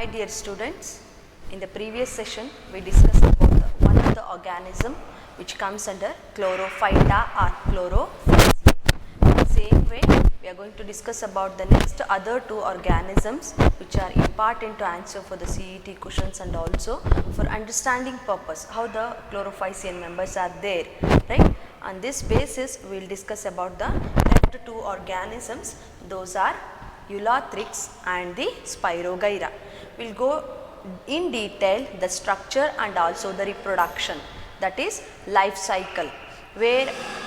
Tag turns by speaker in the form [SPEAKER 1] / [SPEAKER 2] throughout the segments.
[SPEAKER 1] Hi dear students, in the previous session we discussed about one of the organism which comes under chlorophyta or chlorophyceae. In the same way we are going to discuss about the next other two organisms which are important to answer for the CET questions and also for understanding purpose how the chlorophycean members are there, right. On this basis we will discuss about the left two organisms, those are Eulothrix and the Spirogyra. We will go in detail the structure and also the reproduction, that is life cycle, where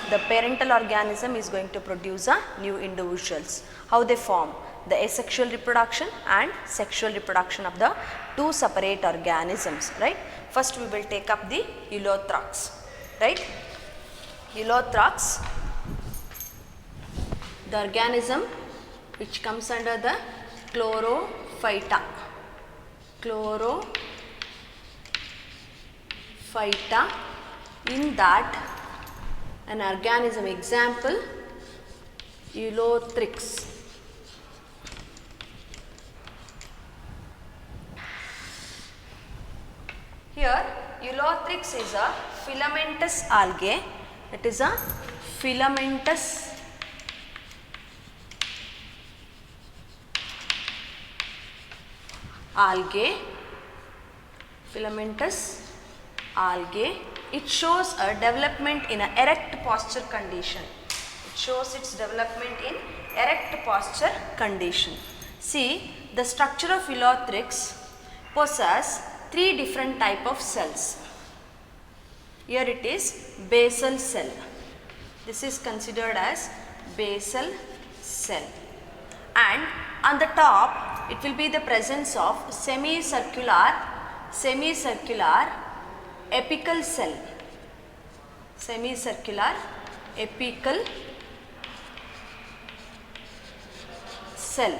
[SPEAKER 1] the parental organism is going to produce a new individuals, how they form, the asexual reproduction and sexual reproduction of the two separate organisms, right. First we will take up the Eulothrix, right. Eulothrix, the organism which comes under the chlorophyta. In that an organism, example Eulothrix. Here Eulothrix is a filamentous algae. It is a filamentous algae, it shows a development in an erect posture condition. It shows its development in erect posture condition. See, the structure of Eulothrix possesses three different type of cells. Here it is basal cell. This is considered as basal cell, and on the top it will be the presence of semicircular apical cell. Semicircular apical cell.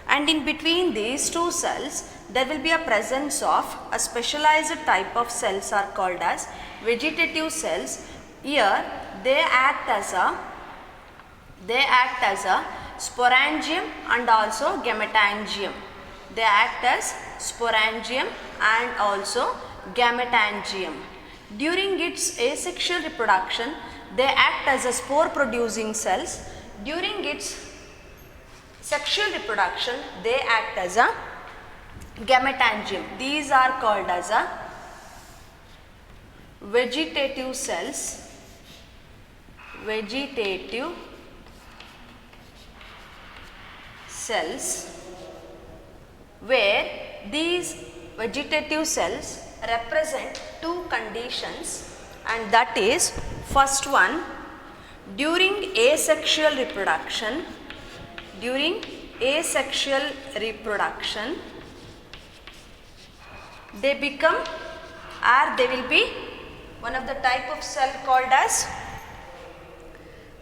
[SPEAKER 1] And in between these two cells there will be a presence of a specialized type of cells are called as vegetative cells. Here they act as a sporangium and also gametangium. They act as sporangium and also gametangium. During its asexual reproduction, they act as a spore producing cells. During its sexual reproduction, they act as a gametangium. These are called as a vegetative cells. Where these vegetative cells represent two conditions, and that is, first one, during asexual reproduction they become, or they will be one of the type of cell called as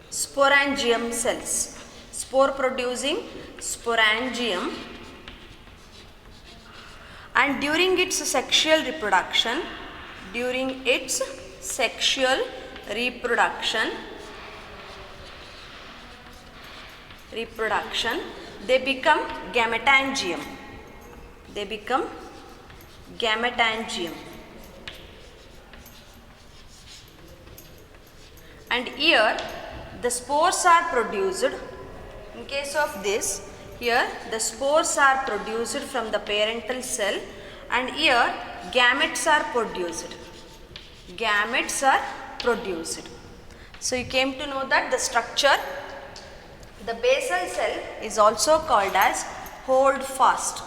[SPEAKER 1] sporangium cells, spore producing sporangium, and during its sexual reproduction they become gametangium. And here the spores are produced. In case of this, here the spores are produced from the parental cell, and here gametes are produced. So you came to know that the structure, the basal cell is also called as hold fast.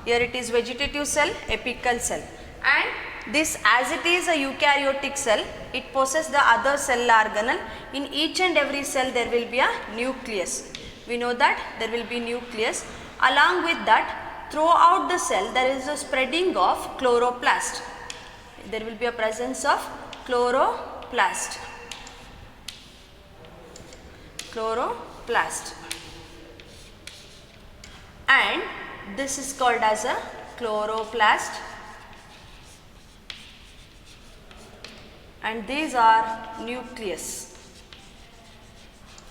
[SPEAKER 1] Here it is vegetative cell, apical cell, and this, as it is a eukaryotic cell, it possesses the other cell organelle. In each and every cell there will be a nucleus. We know that there will be nucleus. Along with that, throughout the cell there is a spreading of chloroplast. There will be a presence of chloroplast. And this is called as a chloroplast, and these are nucleus.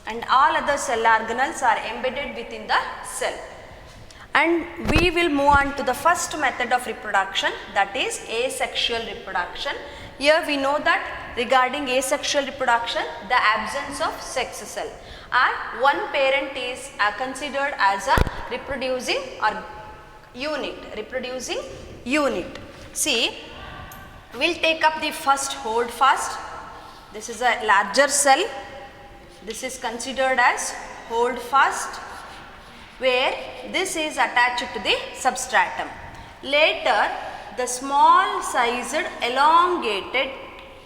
[SPEAKER 1] and all other cell organelles are embedded within the cell. And we will move on to the first method of reproduction, that is asexual reproduction. Here we know that regarding asexual reproduction, the absence of sex cell, and one parent is considered as a reproducing or reproducing unit. See, we will take up the first hold fast. This is a larger cell. This is considered as hold fast, where this is attached to the substratum. Later, the small sized elongated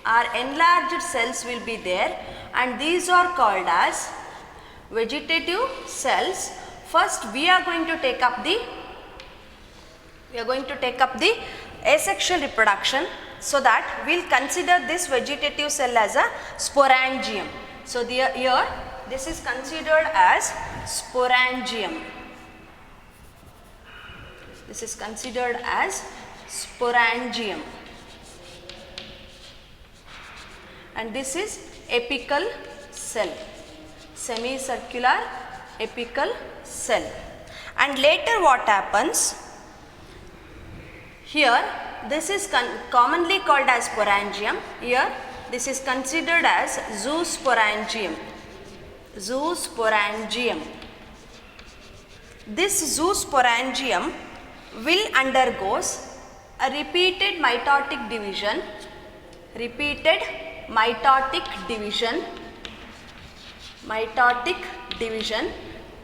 [SPEAKER 1] or enlarged cells will be there, and these are called as vegetative cells. First, we are going to take up the asexual reproduction, so that we will consider this vegetative cell as a sporangium. So, here this is considered as sporangium. This is considered as sporangium, and this is apical cell, semicircular apical cell. And later what happens? Here this is commonly called as sporangium. Here this is considered as zoosporangium. Zoosporangium. This zoosporangium will undergoes a repeated mitotic division,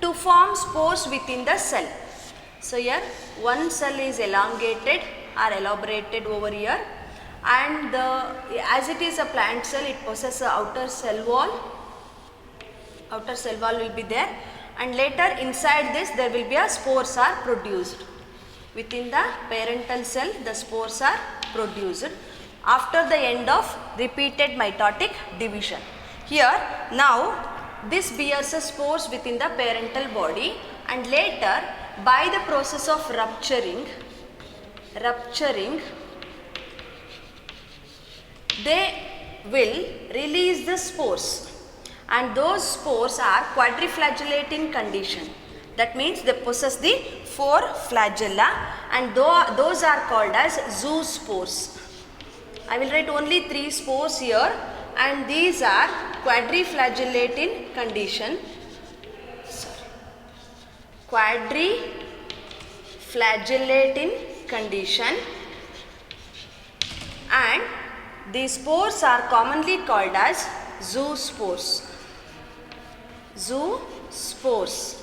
[SPEAKER 1] to form spores within the cell. So here one cell is elongated or elaborated over here, and as it is a plant cell, it possesses an outer cell wall. Outer cell wall will be there, and later inside this there will be a spores are produced. Within the parental cell, the spores are produced after the end of repeated mitotic division. Here now this bears the spores within the parental body, and later by the process of rupturing they will release the spores, and those spores are quadriflagellate in condition. That means they possess the 4 flagella, and those are called as zoospores. I will write only 3 spores here, and these are quadriflagellate in condition. Quadriflagellate in condition, and these spores are commonly called as zoospores. Zoospores.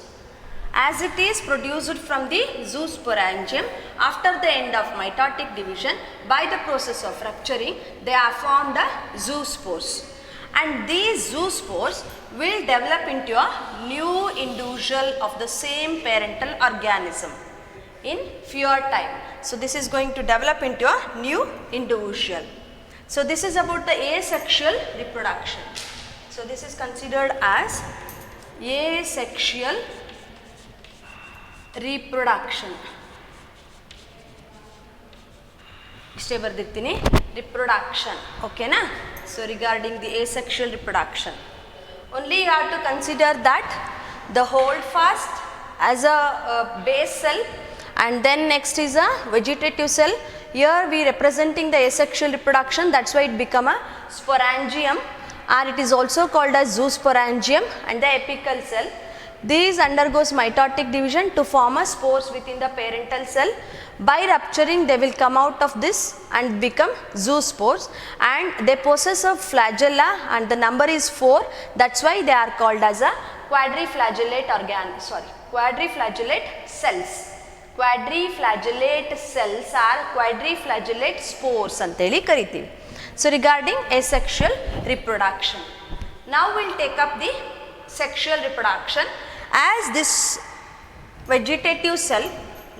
[SPEAKER 1] As it is produced from the zoosporangium, after the end of mitotic division, by the process of rupturing, they are formed as zoospores. And these zoospores will develop into a new individual of the same parental organism in fewer time. So this is going to develop into a new individual. So this is about the asexual reproduction. So this is considered as asexual reproduction. Reproduction. Okay na? So regarding the asexual reproduction, only you have to consider that the holdfast as a base cell, and then next is a vegetative cell. Here we representing the asexual reproduction, that's why it become a sporangium, or it is also called as zoosporangium, and the apical cell. These undergoes mitotic division to form a spores within the parental cell. By rupturing, they will come out of this and become zoospores, and they possess a flagella, and the number is 4. That's why they are called as a quadriflagellate cells. Quadriflagellate cells are quadriflagellate spores anteli kariತೀವಿ. So regarding asexual reproduction, now we will take up the sexual reproduction. As this vegetative cell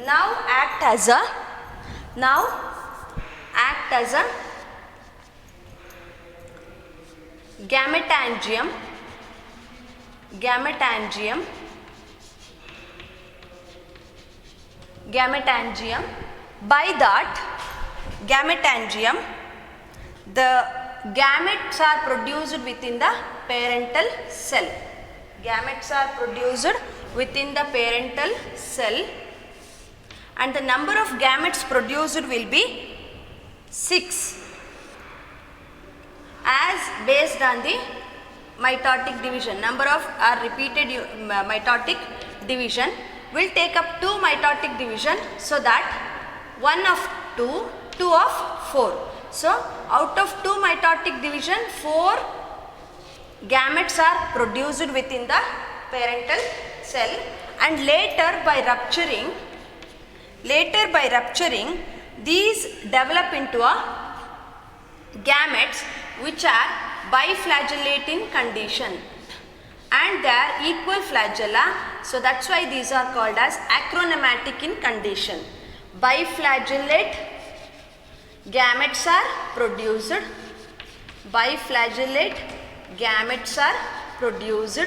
[SPEAKER 1] now act as a gametangium. By that gametangium, the gametes are produced within the parental cell. gametes are produced within the parental cell, and the number of gametes produced will be 6 as based on the mitotic division. Number of repeated mitotic division will take up 2 mitotic division, so that 1 of 2, 2 of 4. So out of 2 mitotic division, 4 gametes are produced within the parental cell, and later by rupturing these develop into a gametes which are biflagellate in condition, and they are equal flagella, so that's why these are called as acronematic in condition. Biflagellate gametes are produced, biflagellate gametes are produced,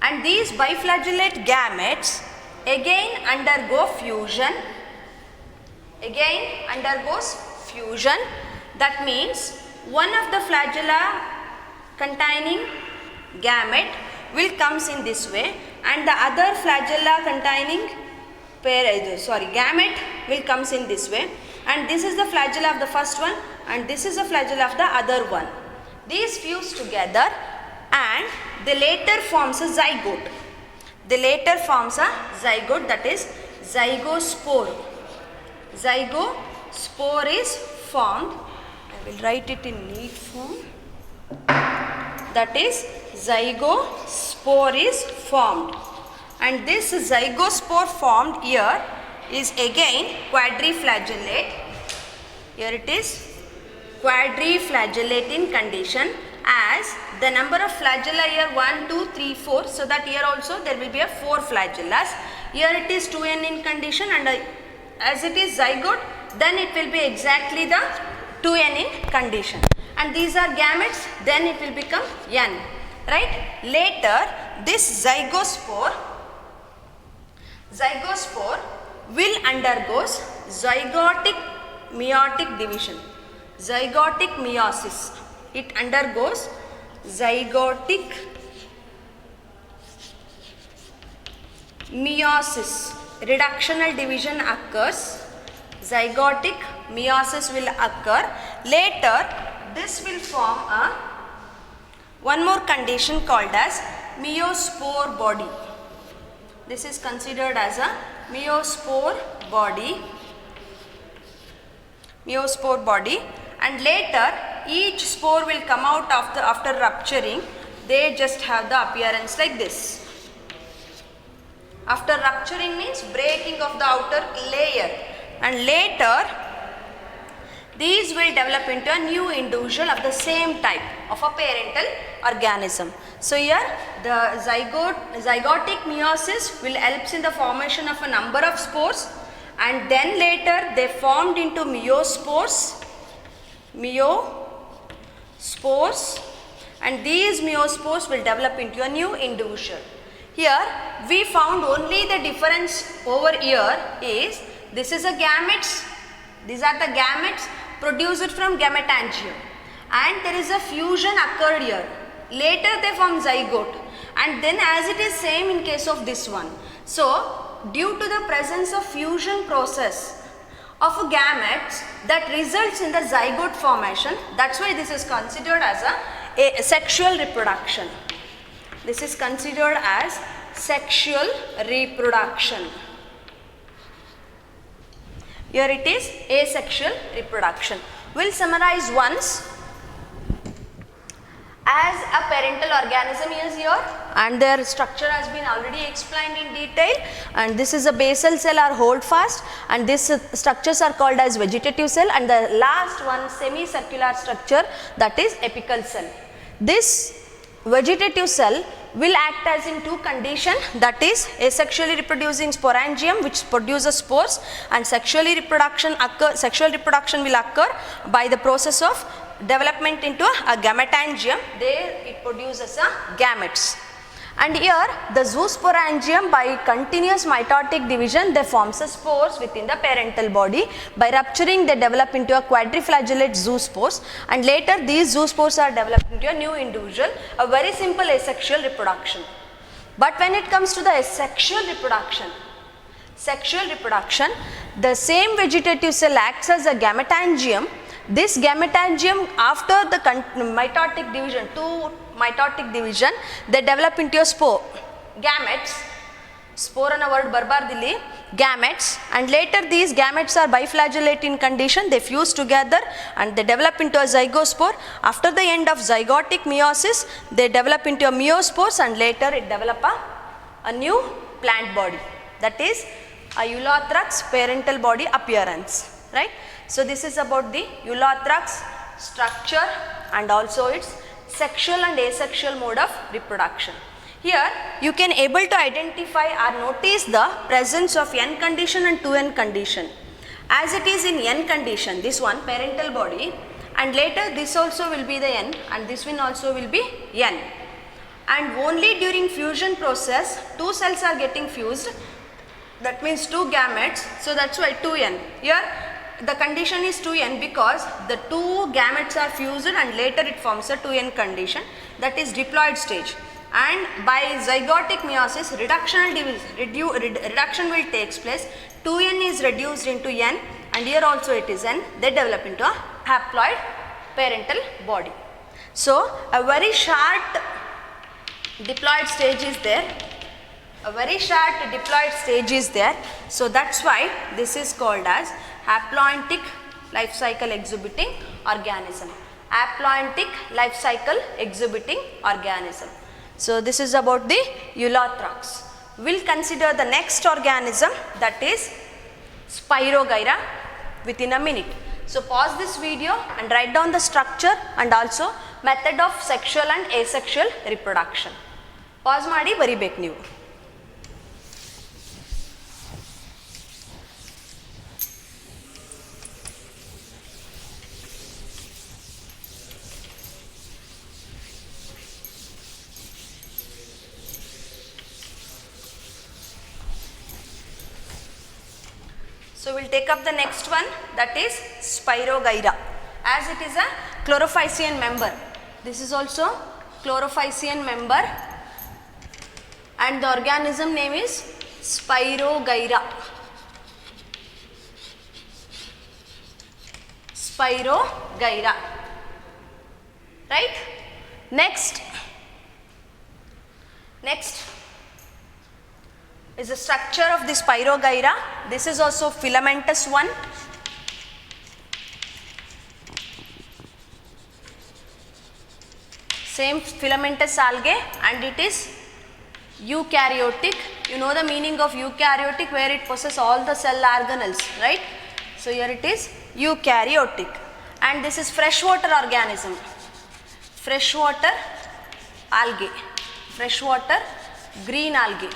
[SPEAKER 1] and these biflagellate gametes again undergoes fusion. That means one of the flagella containing gamete will comes in this way, and the other flagella containing gamete will comes in this way, and this is the flagella of the first one and this is the flagella of the other one. These fuse together and the later forms a zygote. That is zygospore. Zygospore is formed. I will write it in neat form. That is zygospore is formed, and this zygospore formed here is again quadriflagellate. Here it is quadriflagellate in condition, as the number of flagella here 1, 2, 3, 4, so that here also there will be a 4 flagellas. Here it is 2n in condition, and as it is zygote, then it will be exactly the 2n in condition, and these are gametes, then it will become n, right? Later this zygospore will undergoes zygotic meiotic division, zygotic meiosis. It undergoes zygotic meiosis. Reductional division occurs, zygotic meiosis will occur. Later this will form one more condition called as meiospore body. This is considered as a meiospore body, and later each spore will come out after rupturing. They just have the appearance like this. After rupturing means breaking of the outer layer, and later these will develop into a new individual of the same type of a parental organism. So here the zygotic meiosis will help in the formation of a number of spores, and then later they formed into meiospores, and these meiospores will develop into a new individual. Here we found only the difference over here is this is a gametes, these are the gametes produced from gametangium, and there is a fusion occurred here. Later they form zygote, and then as it is same in case of this one. So due to the presence of fusion process of gametes that results in the zygote formation, that's why this is considered as a sexual reproduction. This is considered as sexual reproduction. Here it is asexual reproduction. We'll summarize once. As a parental organism is here, and their structure has been already explained in detail, and this is a basal cell or holdfast, and these structures are called as vegetative cell, and the last one semicircular structure, that is apical cell. This vegetative cell will act as in two conditions, that is asexually reproducing sporangium which produces spores, and sexual reproduction will occur by the process of development into a gametangium. There it produces a gametes, And here the zoosporangium, by continuous mitotic division, they forms a spores within the parental body. By rupturing they develop into a quadriflagellate zoospores, and later these zoospores are developed into a new individual, a very simple asexual reproduction. But when it comes to the sexual reproduction, the same vegetative cell acts as a gametangium. This gametangium, after the mitotic division, mitotic division, they develop into a spore, gametes. Spore ana word barbardili, gametes, and later these gametes are biflagellate in condition, they fuse together and they develop into a zygospore. After the end of zygotic meiosis, they develop into a meiospores, and later it develop a new plant body, that is a Eulothrux parental body appearance, right. So this is about the Eulothrux structure and also its sexual and asexual mode of reproduction. Here you can able to identify or notice the presence of N condition and 2N condition. As it is in N condition, this one parental body, and later this also will be the N and this one also will be N. And only during fusion process, two cells are getting fused, that means two gametes, so that's why 2N. Here the condition is 2N because the two gametes are fused and later it forms a 2N condition, that is diploid stage. And by zygotic meiosis, reduction will take place, 2N is reduced into N and here also it is N, they develop into a haploid parental body. So a very short diploid stage is there, so that's why this is called as haploidtic life cycle exhibiting organism. So this is about the Eulothrux. We'll consider the next organism, that is Spirogyra, within a minute. So pause this video and write down the structure and also method of sexual and asexual reproduction. Pause ಮಾಡಿ ಬರಿಬೇಕು ನೀವು. So we'll take up the next one, that is Spirogyra, as it is a chlorophycean member. This is also chlorophycean member and the organism name is Spirogyra. Right? Next is the structure of the Spirogyra. This is also filamentous one. Same filamentous algae, and it is eukaryotic. You know the meaning of eukaryotic, where it possesses all the cell organelles, right? So here it is eukaryotic, and this is freshwater organism, freshwater algae, freshwater green algae.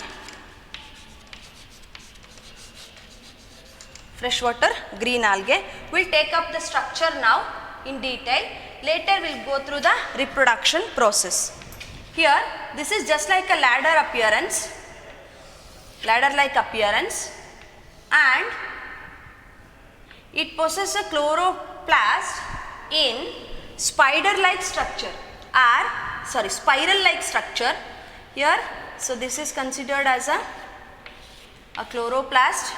[SPEAKER 1] Freshwater green algae. We'll take up the structure now in detail. Later we'll go through the reproduction process. Here this is just like a ladder like appearance, and it possesses a chloroplast in spiral like structure. Here, so this is considered as a chloroplast.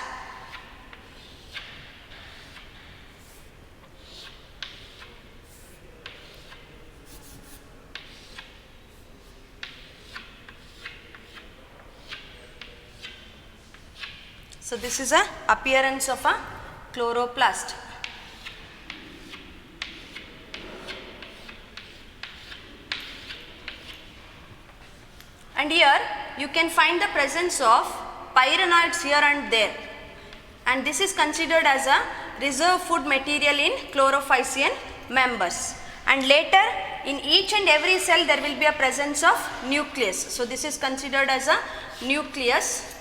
[SPEAKER 1] So this is a appearance of a chloroplast. And here you can find the presence of pyrenoids here and there, and this is considered as a reserve food material in chlorophycean members. And later in each and every cell there will be a presence of nucleus. So this is considered as a nucleus,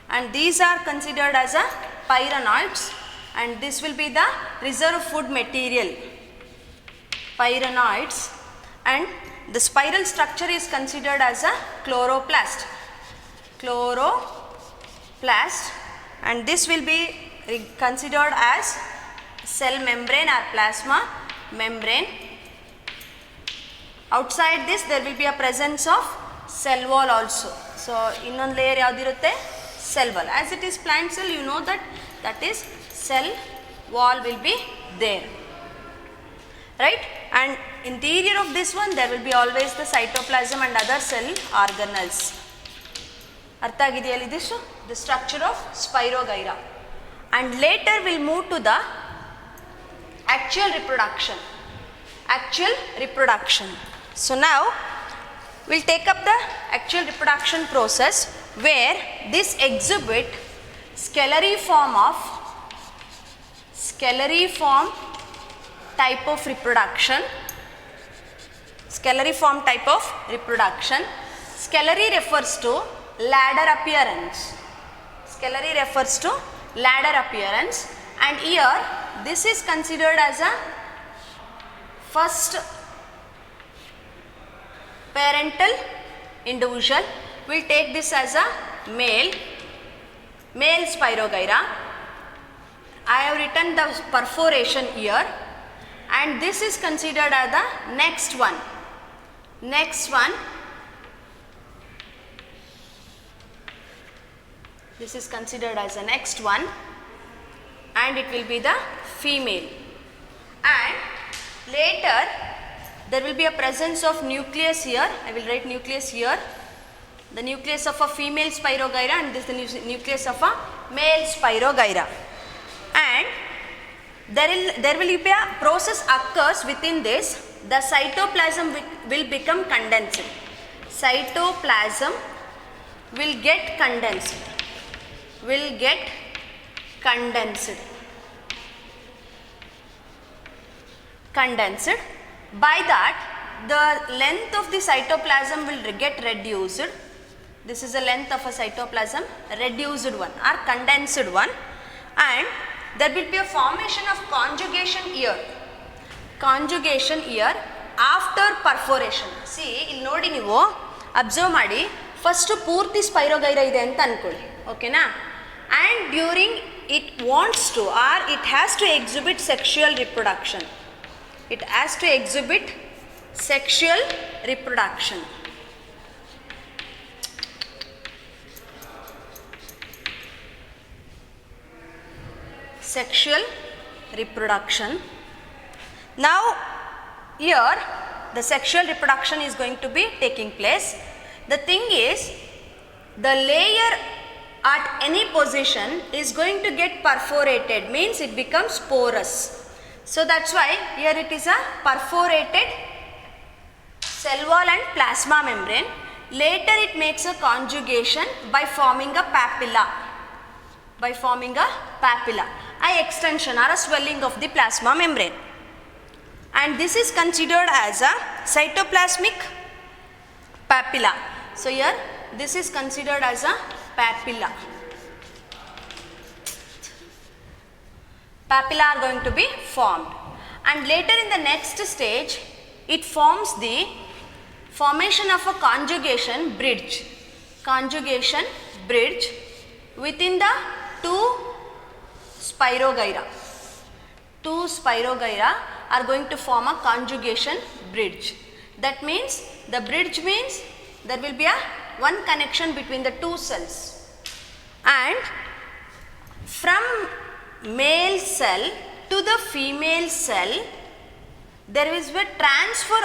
[SPEAKER 1] and these are considered as a pyrenoids, and this will be the reserve food material, pyrenoids. And the spiral structure is considered as a chloroplast. Chloroplast, and this will be considered as cell membrane or plasma membrane. Outside this there will be a presence of cell wall also. So innond layer yavudirutte, cell wall. As it is plant cell, you know that is cell wall will be there, right? And interior of this one there will be always the cytoplasm and other cell organelles. Artha agidiyalli the structure of Spirogyra. And later we will move to the actual reproduction. So now we will take up the actual reproduction process, where this exhibit scalariform type of reproduction. Scalary refers to ladder appearance. And here this is considered as a first parental individual. We will take this as a male Spirogyra. I have written the perforation here, and this is considered as the next one. This is considered as the next one, and it will be the female. And later there will be a presence of nucleus here. I will write nucleus here. The nucleus of a female Spirogyra, and this is the nucleus of a male Spirogyra. And there will be a process occurs within this. The cytoplasm will become condensed. Cytoplasm will get condensed. By that, the length of the cytoplasm will get reduced. This is the length of a cytoplasm, reduced one or condensed one, and there will be a formation of conjugation ear after perforation. See, ಇಲ್ಲಿ ನೋಡಿ ನೀವು observe ಮಾಡಿ, first ಪೂರ್ತಿ spirogyra ಇದೆ ಅಂತ ಅನ್ಕೊಳ್ಳಿ, ಓಕೆನಾ? And during it wants to, or it has to exhibit sexual reproduction. It has to exhibit sexual reproduction. Now here the sexual reproduction is going to be taking place. The thing is, the layer at any position is going to get perforated, means it becomes porous. So that's why here it is a perforated cell wall and plasma membrane. Later it makes a conjugation by forming a papilla. A extension or a swelling of the plasma membrane. And this is considered as a cytoplasmic papilla. So here this is considered as a papilla. Papilla are going to be formed, and later in the next stage it forms the formation of a conjugation bridge within the two Spirogyra are going to form a conjugation bridge. That means, the bridge means there will be a one connection between the two cells, and from male cell to the female cell there is a transfer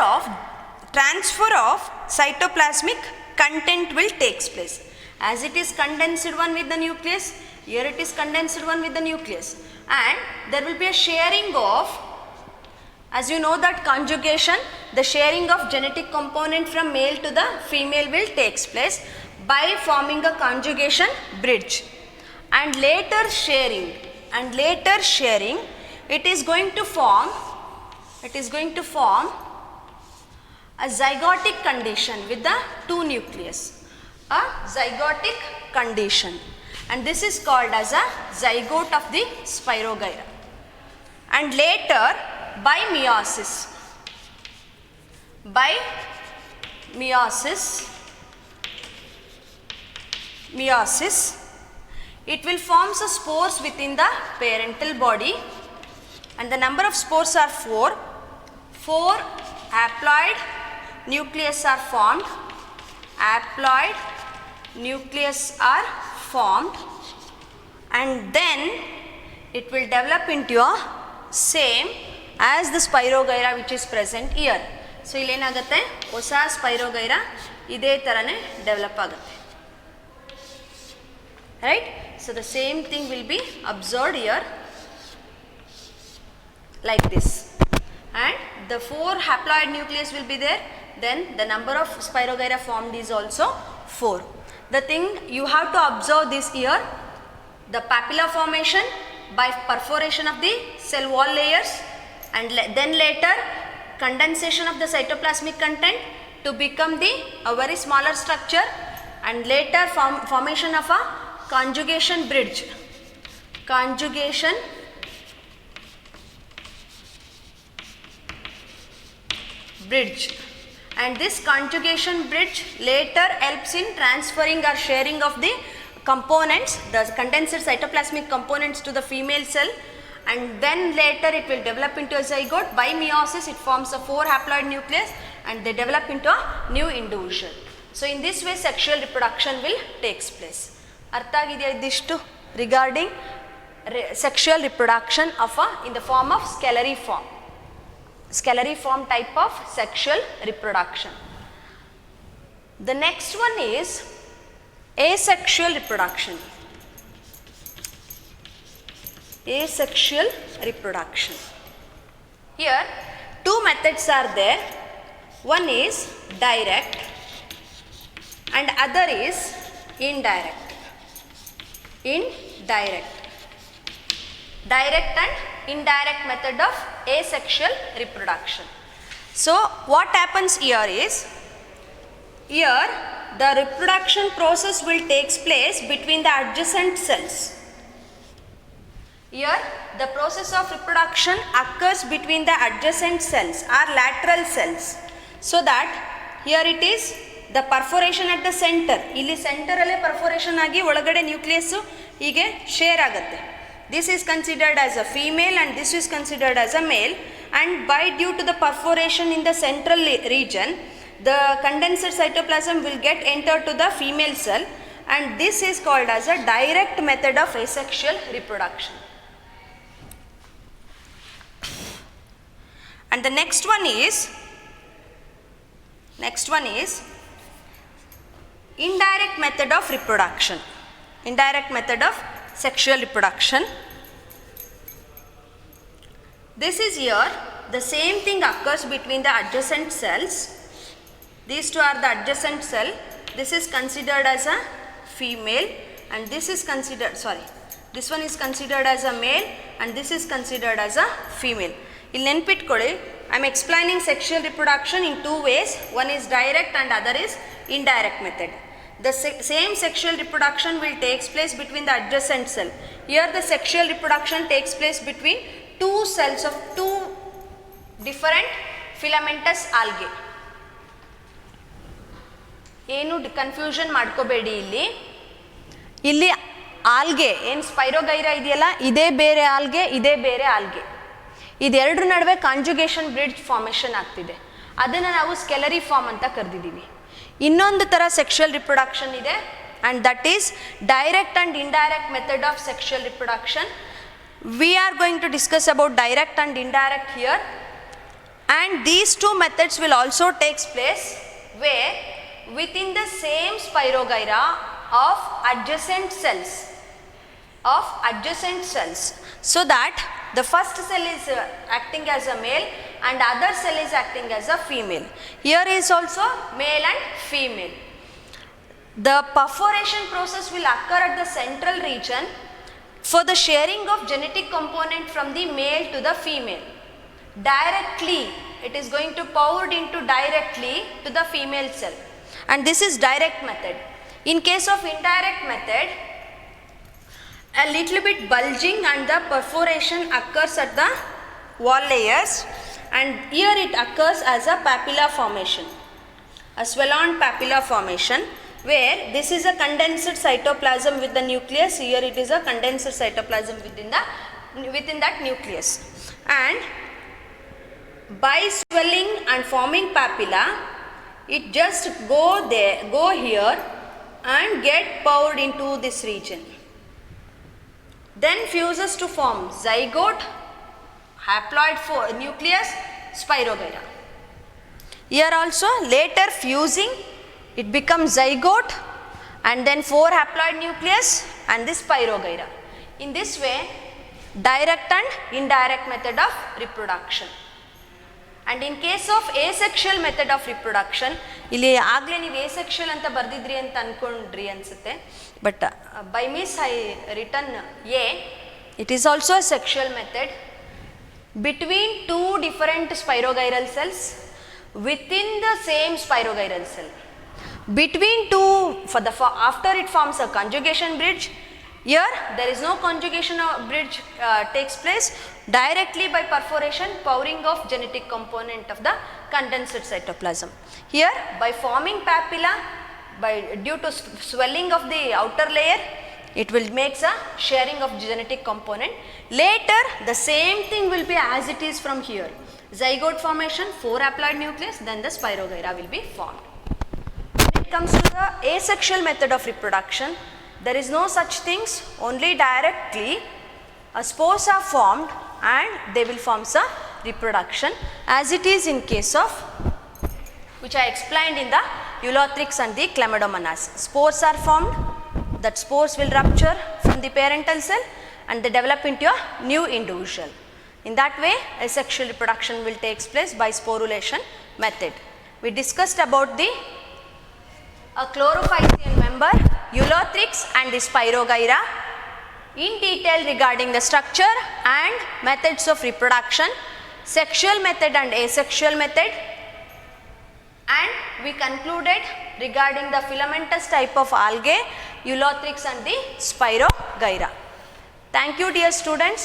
[SPEAKER 1] of cytoplasmic content will takes place. As it is condensed one with the nucleus, here it is condensed one with the nucleus, and there will be a sharing of, as you know that conjugation, the sharing of genetic component from male to the female will takes place by forming a conjugation bridge, and later sharing it is going to form a zygotic condition with the two nucleus, a zygotic condition, and this is called as a zygote of the Spirogyra. And later by meiosis, it will form the spores within the parental body, and the number of spores are 4. 4 haploid nucleus are formed. Haploid nucleus are formed, and then it will develop into a same as the Spirogyra which is present here. So ಇಲ್ಲಿ ಏನಾಗುತ್ತೆ, ಹೊಸ Spirogyra ಇದೇ ಥರನೇ develop ಆಗುತ್ತೆ. Right? So the same thing will be observed here like this, and the 4 haploid nucleus will be there, then the number of Spirogyra formed is also 4. The thing you have to observe this here, the papilla formation by perforation of the cell wall layers, and then later condensation of the cytoplasmic content to become a very smaller structure, and later formation of a conjugation bridge. Conjugation bridge, and this conjugation bridge later helps in transferring or sharing of the components, the condensed cytoplasmic components to the female cell, and then later it will develop into a zygote. By meiosis it forms a 4 haploid nucleus and they develop into a new individual. So in this way sexual reproduction will takes place. ಅರ್ಥ ಆಗಿದೆಯಾ ಇದಿಷ್ಟು regarding sexual reproduction of in the form of scalary form type of sexual reproduction. The next one is asexual reproduction. Asexual reproduction. Here 2 methods are there. One is direct and other is indirect. Direct and indirect method of asexual reproduction. So what happens here is, here the reproduction process will take place between the adjacent cells. Here the process of reproduction occurs between the adjacent cells or lateral cells, so that here it is the perforation at the center. ಇಲ್ಲಿ centre ಅಲ್ಲೇ perforation ಆಗಿ ಒಳಗಡೆ nucleus ಹೀಗೆ share ಆಗುತ್ತೆ. This is considered as a female and this is considered as a male, and by due to the perforation in the central region, the condensed cytoplasm will get entered to the female cell, and this is called as a direct method of asexual reproduction. And the next one is indirect method of reproduction. Indirect method of sexual reproduction. This is here the same thing occurs between the adjacent cells. These two are the adjacent cell. This is considered as a female and this is considered, this one is considered as a male and this is considered as a female. ಇಲ್ಲಿ ನೆನ್ಪಿಟ್ಕೊಳ್ಳಿ, I am explaining sexual reproduction in 2 ways. One is direct and other is indirect method. The same sexual reproduction will takes place between the adjacent cell. Here the sexual reproduction takes place between 2 cells of 2 different filamentous algae. ಏನು confusion ಮಾಡ್ಕೋಬೇಡಿ. ಇಲ್ಲಿ algae ಏನು spirogyra ಇದೆಯಲ್ಲ, ಇದೇ ಬೇರೆ algae, ಇದೇ ಬೇರೆ algae. ಇದೆರಡರ ನಡುವೆ ಕಾಂಜುಗೇಷನ್ ಬ್ರಿಡ್ಜ್ ಫಾರ್ಮೇಷನ್ ಆಗ್ತಿದೆ. ಅದನ್ನು ನಾವು ಸ್ಕೆಲರಿ ಫಾರ್ಮ್ ಅಂತ ಕರೆದಿದ್ದೀವಿ. ಇನ್ನೊಂದು ಥರ ಸೆಕ್ಷುವಲ್ ರಿಪ್ರೊಡಕ್ಷನ್ ಇದೆ, and that is direct and indirect method of sexual reproduction. We are going to discuss about direct and indirect here, and these 2 methods will also take place where within the same spirogyra of adjacent cells, so that the first cell is acting as a male and other cell is acting as a female. Here is also male and female. The perforation process will occur at the central region for the sharing of genetic component from the male to the female. Directly, it is going to poured into directly to the female cell, and this is direct method. In case of indirect method, a little bit bulging and the perforation occurs at the wall layers, and here it occurs as a papilla formation. a swellon papilla formation, where this is a condensed cytoplasm with the nucleus. Here it is a condensed cytoplasm within that nucleus, and by swelling and forming papilla, it just go here and get poured into this region. Then fuses to form zygote, haploid nucleus, spirogyra. Here also later fusing, it becomes zygote and then 4 haploid nucleus and this spirogyra. In this way, direct and indirect method of reproduction. And in case of asexual method of reproduction, ಇಲ್ಲಿ ಆಗಲೇ ನೀವು asexual ಅಂತ ಬರ್ದಿದ್ರಿ ಅಂತ ಅನ್ಕೊಂಡ್ರಿ ಅನ್ಸುತ್ತೆ, but by miss I written A. It is also a sexual method between 2 different spirogyral cells within the same spirogyral cell. Between 2, after it forms a conjugation bridge. Here there is no conjugation bridge takes place, directly by perforation, pouring of genetic component of the condensed cytoplasm. Here by forming papilla, due to swelling of the outer layer, it will make a sharing of genetic component. Later the same thing will be as it is from here. Zygote formation, 4 haploid nucleus, then the spirogyra will be formed. When it comes to the asexual method of reproduction, there is no such things, only directly spores are formed and they will form a reproduction, as it is in case of, which I explained in the Ulothrix and the Chlamydomonas. Spores are formed, that spores will rupture from the parental cell and they develop into a new individual. In that way, asexual reproduction will take place by sporulation method. We discussed about the chlorophysian member, Ulothrix and the spirogyra in detail regarding the structure and methods of reproduction, sexual method and asexual method, and we concluded regarding the filamentous type of algae, Ulothrix and the spirogyra. Thank you dear students.